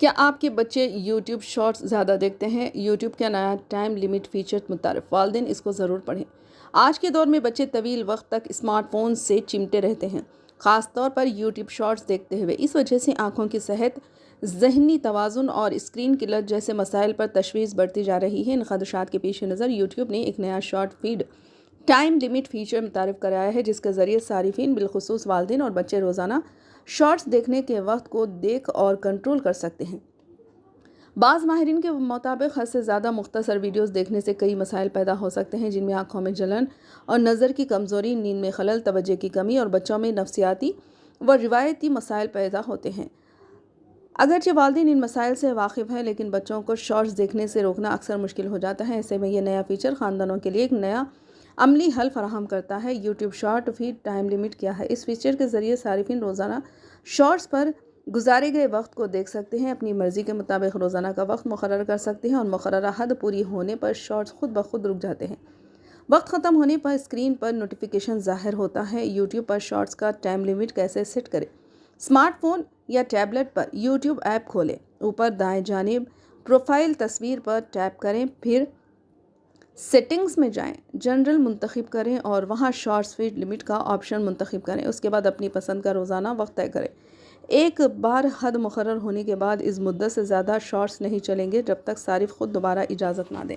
کیا آپ کے بچے یوٹیوب شارٹس زیادہ دیکھتے ہیں؟ یوٹیوب کا نیا ٹائم لمٹ فیچر متعارف، والدین اس کو ضرور پڑھیں۔ آج کے دور میں بچے طویل وقت تک اسمارٹ فون سے چمٹے رہتے ہیں، خاص طور پر یوٹیوب شارٹس دیکھتے ہوئے۔ اس وجہ سے آنکھوں کی صحت، ذہنی توازن اور اسکرین قلت جیسے مسائل پر تشویش بڑھتی جا رہی ہے۔ ان خدشات کے پیش نظر یوٹیوب نے ایک نیا short feed time limit feature متعارف کرایا ہے، جس کے ذریعے صارفین بالخصوص والدین اور بچے روزانہ شارٹس دیکھنے کے وقت کو دیکھ اور کنٹرول کر سکتے ہیں۔ بعض ماہرین کے مطابق حد سے زیادہ مختصر ویڈیوز دیکھنے سے کئی مسائل پیدا ہو سکتے ہیں، جن میں آنکھوں میں جلن اور نظر کی کمزوری، نیند میں خلل، توجہ کی کمی اور بچوں میں نفسیاتی و روایتی مسائل پیدا ہوتے ہیں۔ اگرچہ والدین ان مسائل سے واقف ہیں، لیکن بچوں کو شارٹس دیکھنے سے روکنا اکثر مشکل ہو جاتا ہے۔ ایسے میں یہ نیا فیچر خاندانوں کے لیے ایک نیا عملی حل فراہم کرتا ہے۔ YouTube short feed time limit کیا ہے؟ اس فیچر کے ذریعے صارفین روزانہ شارٹس پر گزارے گئے وقت کو دیکھ سکتے ہیں، اپنی مرضی کے مطابق روزانہ کا وقت مقرر کر سکتے ہیں اور مقررہ حد پوری ہونے پر شارٹس خود بخود رک جاتے ہیں۔ وقت ختم ہونے پر اسکرین پر نوٹیفیکیشن ظاہر ہوتا ہے۔ یوٹیوب پر شارٹس کا ٹائم لمٹ کیسے سیٹ کریں؟ اسمارٹ فون یا ٹیبلٹ پر یوٹیوب ایپ کھولیں، اوپر دائیں جانب پروفائل تصویر پر ٹیپ کریں، پھر سیٹنگز میں جائیں، جنرل منتخب کریں اور وہاں شارٹس فیڈ لمٹ کا آپشن منتخب کریں۔ اس کے بعد اپنی پسند کا روزانہ وقت طے کریں۔ ایک بار حد مقرر ہونے کے بعد اس مدت سے زیادہ شارٹس نہیں چلیں گے جب تک صارف خود دوبارہ اجازت نہ دیں۔